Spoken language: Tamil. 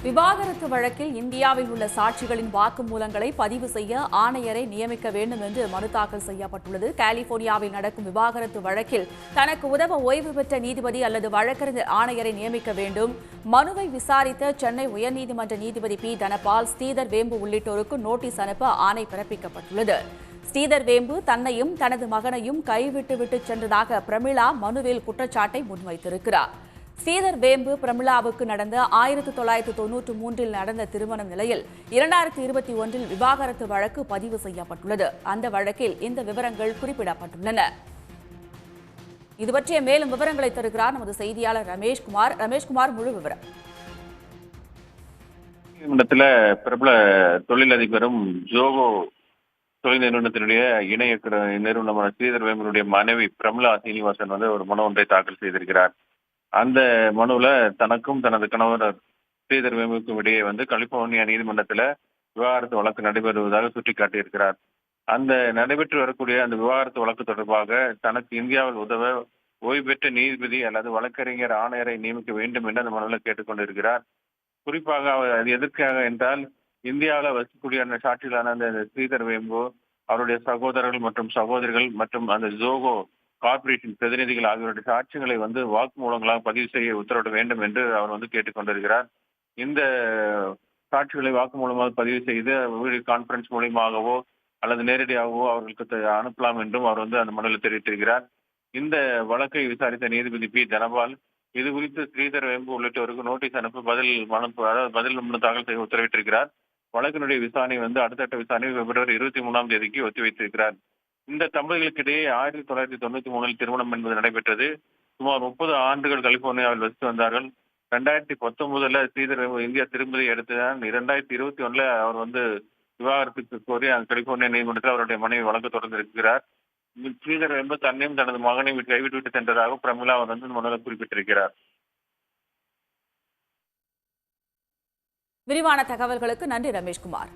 விவாகரத்து வழக்கில் இந்தியாவில் உள்ள சாட்சிகளின் வாக்குமூலங்களை பதிவு செய்ய ஆணையரை நியமிக்க வேண்டும் என்று மனு தாக்கல் செய்யப்பட்டுள்ளது. கலிபோர்னியாவில் நடக்கும் விவாகரத்து வழக்கில் தனக்கு உதவ ஓய்வு பெற்ற நீதிபதி அல்லது வழக்கறிஞர் ஆணையரை நியமிக்க வேண்டும். மனுவை விசாரித்த சென்னை உயர்நீதிமன்ற நீதிபதி பி. தனபால், ஸ்ரீதர் வேம்பு உள்ளிட்டோருக்கு நோட்டீஸ் அனுப்ப ஆணை பிறப்பிக்கப்பட்டுள்ளது. ஸ்ரீதர் வேம்பு தன்னையும் தனது மகனையும் கைவிட்டுவிட்டு சென்றதாக பிரமிளா மனுவில் குற்றச்சாட்டை முன்வைத்திருக்கிறார். ஸ்ரீதர் வேம்பு பிரமிளாவுக்கு நடந்த 1993 நடந்த திருமண நிலையில் 2021 விவாகரத்து வழக்கு பதிவு செய்யப்பட்டுள்ளது. அந்த வழக்கில் இந்த விவரங்கள் குறிப்பிடப்பட்டுள்ளன. இது பற்றிய மேலும் விவரங்களை தருகிறார் நமது செய்தியாளர் ரமேஷ்குமார். ரமேஷ்குமார், முழு விவரம். நீதிமன்றத்தில் பிரபல தொழிலதிபரும் ஜோகோ தொழில் நிறுவனத்தினுடைய இணை நிறுவனமான ஸ்ரீதர் வேம்பனுடைய மனைவி பிரமிளா சீனிவாசன் ஒரு மனு ஒன்றை தாக்கல் செய்திருக்கிறார். அந்த மனுவில் தனக்கும் தனது கணவர் ஸ்ரீதர் வேம்புக்கும் இடையே கலிபோர்னியா நீதிமன்றத்தில் விவாகரத்து வழக்கு நடைபெறுவதாக சுட்டிக்காட்டியிருக்கிறார். அந்த நடைபெற்று வரக்கூடிய அந்த விவாகரத்து வழக்கு தொடர்பாக தனக்கு இந்தியாவில் உதவ ஓய்வு பெற்ற நீதிபதி அல்லது வழக்கறிஞர் ஆணையரை நியமிக்க வேண்டும் என்று அந்த மனுவில் கேட்டுக்கொண்டிருக்கிறார். குறிப்பாக அது எதற்காக என்றால், இந்தியாவில் வசிக்கக்கூடிய அந்த சாட்சிகளான அந்த ஸ்ரீதர் வேம்பு, அவருடைய சகோதரர்கள் மற்றும் சகோதரிகள் மற்றும் அந்த ஜோகோ கார்பரேஷன் பிரதிநிதிகள் ஆகியோருடைய சாட்சிகளை வாக்குமூலங்களாக பதிவு செய்ய உத்தரவிட வேண்டும் என்று அவர் கேட்டுக்கொண்டிருக்கிறார். இந்த சாட்சிகளை வாக்குமூலமாக பதிவு செய்து வீடியோ கான்பரன்ஸ் மூலியமாகவோ அல்லது நேரடியாகவோ அவர்களுக்கு அனுப்பலாம் என்றும் அவர் அந்த மனுவில் தெரிவித்திருக்கிறார். இந்த வழக்கை விசாரித்த நீதிபதி பி. தனபால் இது குறித்து ஸ்ரீதர் வேம்பு உள்ளிட்டோருக்கு நோட்டீஸ் அனுப்ப பதில் மனு தாக்கல் செய்ய உத்தரவிட்டிருக்கிறார். வழக்கினுடைய விசாரணை அடுத்தட்ட விசாரணை பிப்ரவரி 23ஆம் தேதிக்கு ஒத்திவைத்திருக்கிறார். இந்த தம்பதிகளுக்கிடையே 1993 திருமணம் என்பது நடைபெற்றது. சுமார் 30 ஆண்டுகள் கலிபோர்னியாவில் வசித்து வந்தார்கள். 2019 ஸ்ரீதர் வேம்பு இந்தியா திரும்பி அடுத்துதான் 2021 அவர் விவாகரத்துக்கு கோரி கலிபோர்னியா நீதிமன்றத்தில் அவருடைய மனைவி வழக்கு தொடர்ந்திருக்கிறார். ஸ்ரீதர் வேம்பு தன்னையும் தனது மகனையும் கைவிட்டுவிட்டு சென்றதாக பிரமிளா மனுவில் குறிப்பிட்டிருக்கிறார். விரிவான தகவல்களுக்கு நன்றி ரமேஷ்குமார்.